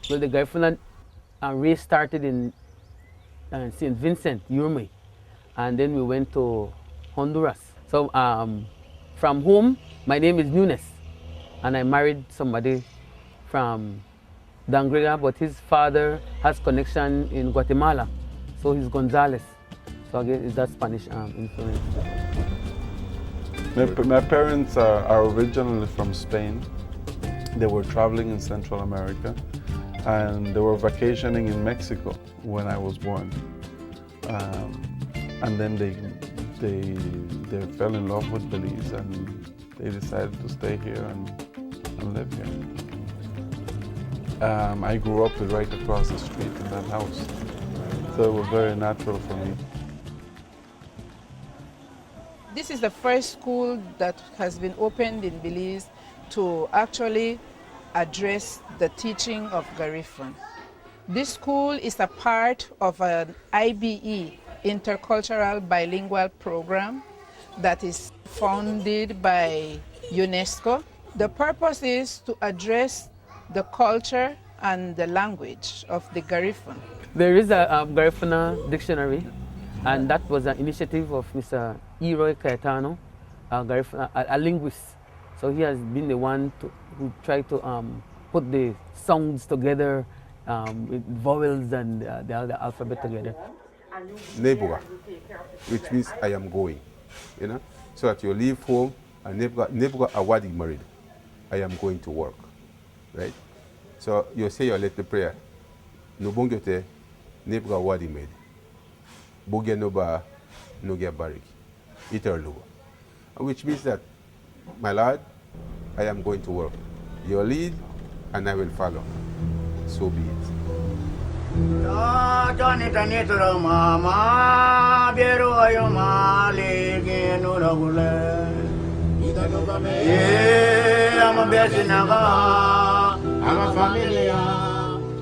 Well, the Garifuna race started in St. Vincent, Uruguay, and then we went to Honduras. So from home, my name is Nunes, and I married somebody from Dangrega, but his father has connection in Guatemala, so he's Gonzalez. So again, it's that Spanish influence. My parents are originally from Spain. They were traveling in Central America, and they were vacationing in Mexico when I was born. And then they fell in love with Belize, and they decided to stay here and live here. I grew up right across the street in that house, so it was very natural for me. This is the first school that has been opened in Belize to actually address the teaching of Garifuna. This school is a part of an IBE, Intercultural Bilingual Program, that is funded by UNESCO. The purpose is to address the culture and the language of the Garifuna. There is a Garifuna dictionary, and that was an initiative of Mr. Héro Cayetano, a linguist. So he has been the one who tried to put the sounds together, with vowels and the alphabet together. Nebua, which means I am going, you know. So that you leave home and Nebua awadi married. I am going to work, right? So you say your little prayer. No bongote Nebua awadi made. Boge noba nogia barik. Iterluwa. Which means that, my lord, I am going to work. You lead and I will follow. So be it. The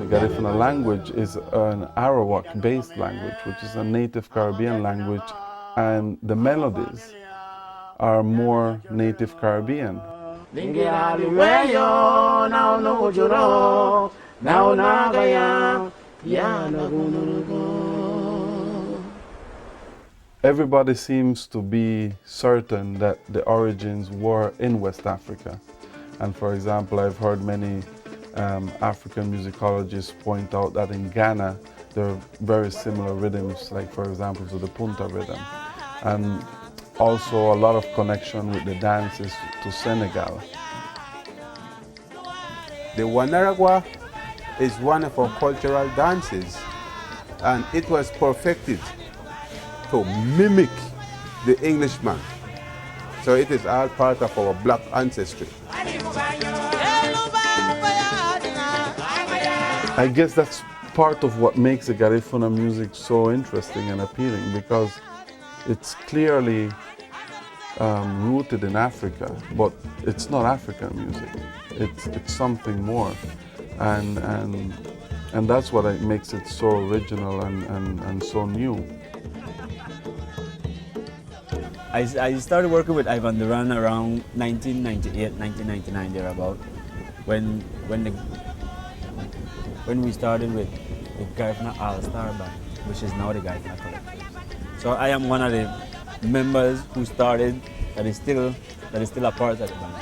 Garifuna language is an Arawak-based language, which is a native Caribbean language, and the melodies are more native Caribbean. Everybody seems to be certain that the origins were in West Africa. And for example, I've heard many African musicologists point out that in Ghana, there are very similar rhythms, like for example to the Punta rhythm. And also a lot of connection with the dances to Senegal. The Wanaragua is one of our cultural dances, and it was perfected to mimic the Englishman. So it is all part of our black ancestry. I guess that's part of what makes the Garifuna music so interesting and appealing, because it's clearly rooted in Africa, but it's not African music. It's something more, and that's what makes it so original and so new. I started working with Ivan Duran around 1998, 1999 thereabout, when we started with the Garifuna All-Star Band, which is now the Garifuna Collège. So I am one of the members who started that is still a part of the band.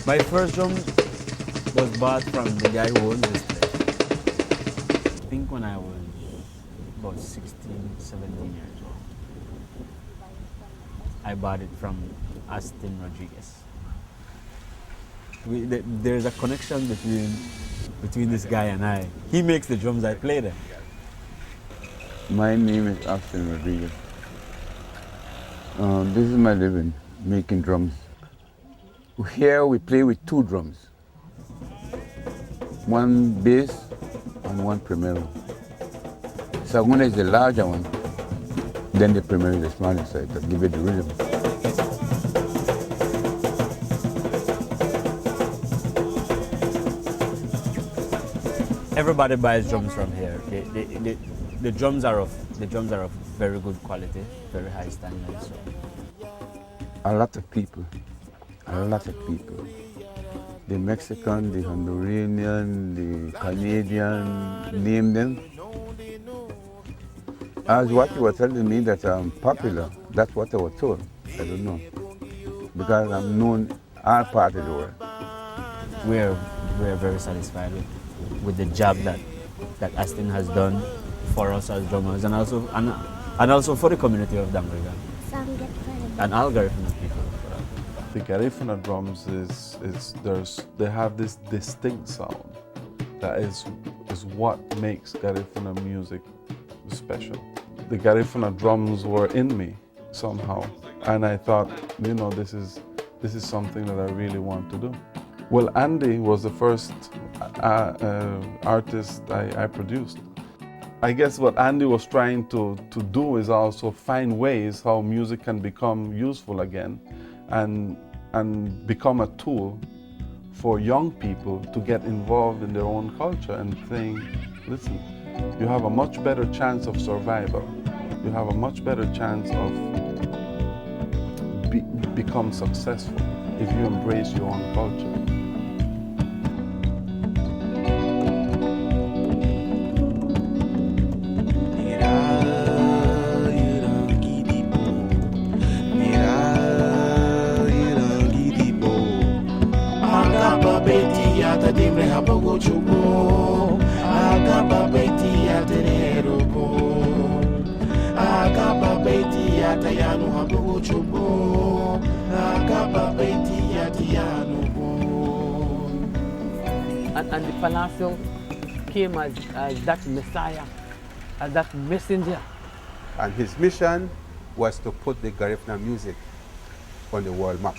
My first drum was bought from the guy who owns this place. I think when I was about 16, 17 years old. I bought it from Aston Rodriguez. There's a connection between this guy and I. He makes the drums, I play them. My name is Aston Rodriguez. This is my living, making drums. Here we play with two drums. One bass and one primero. Segunda is the larger one, then the primero is the smaller side to give it the rhythm. everybody buys drums from here. The drums are of very good quality, very high standards. So. A lot of people. The Mexican, the Honduran, the Canadian, name them. As what you were telling me that I'm popular, that's what I was told. I don't know. Because I'm known all part of the world. We're very satisfied with the job that Aston has done for us as drummers and also for the community of Damriga and all Garifuna people. The Garifuna drums they have this distinct sound that is what makes Garifuna music special. The Garifuna drums were in me somehow, and I thought, you know, this is something that I really want to do. Well, Andy was the first artist I produced. I guess what Andy was trying to do is also find ways how music can become useful again and become a tool for young people to get involved in their own culture and saying, listen, you have a much better chance of survival. You have a much better chance of become successful if you embrace your own culture. And Andy Palacio came as that messiah, as that messenger. And his mission was to put the Garifuna music on the world map.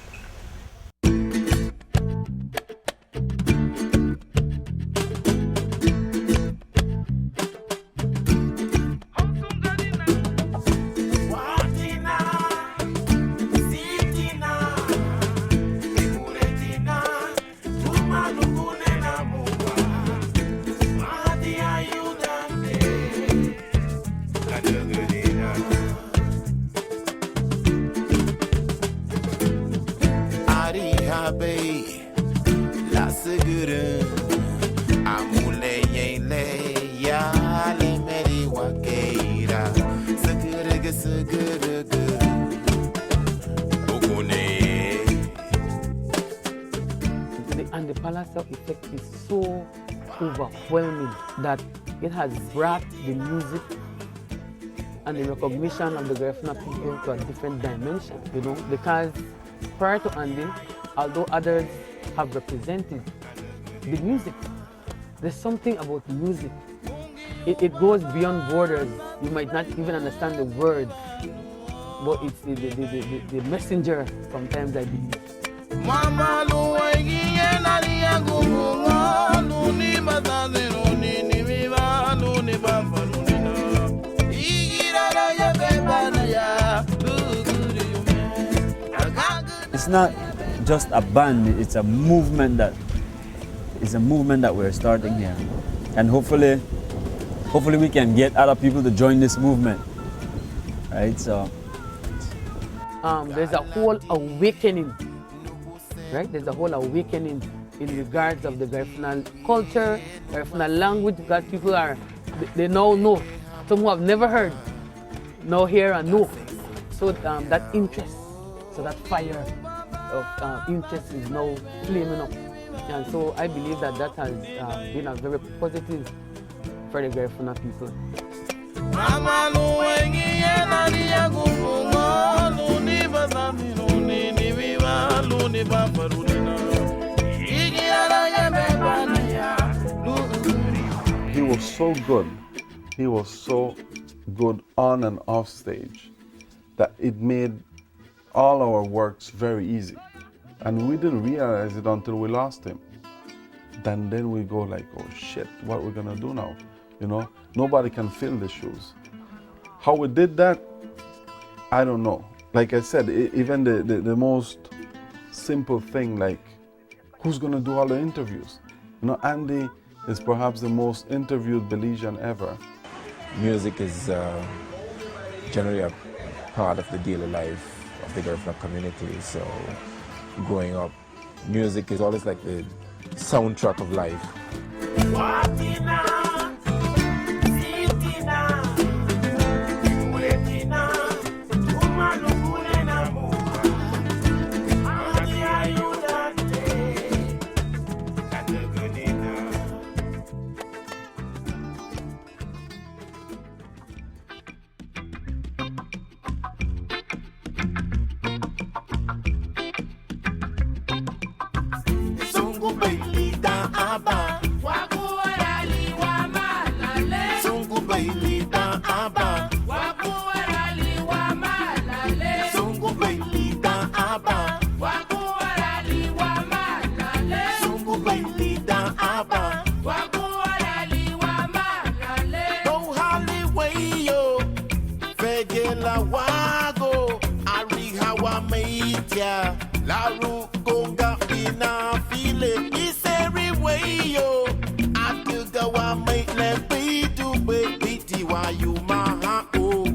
The Andy Palacio effect is so overwhelming that it has brought the music and the recognition of the Garifuna people to a different dimension, you know, because prior to Andy, although others have represented the music, there's something about music. It goes beyond borders. You might not even understand the words, but it's the messenger sometimes, I believe. It's not just a band, it's a movement that we're starting here. And hopefully we can get other people to join this movement. Right? So there's a whole awakening, right? There's a whole awakening in regards of the Garifuna culture, Garifuna language, because people they now know. Some who have never heard, now hear and know. So that interest, so that fire of interest is now flaming up. And so I believe that has been a very positive for the Garifuna people. He was so good. He was so good on and off stage that it made all our works very easy. And we didn't realize it until we lost him. Then we go like, oh shit, what are we gonna do now? You know, nobody can fill the shoes. How we did that, I don't know. Like I said, even the most simple thing like, who's gonna do all the interviews? You know, Andy is perhaps the most interviewed Belizean ever. Music is generally a part of the daily life of the Garifuna community. So growing up, music is always like the soundtrack of life. Wa you ma ha oh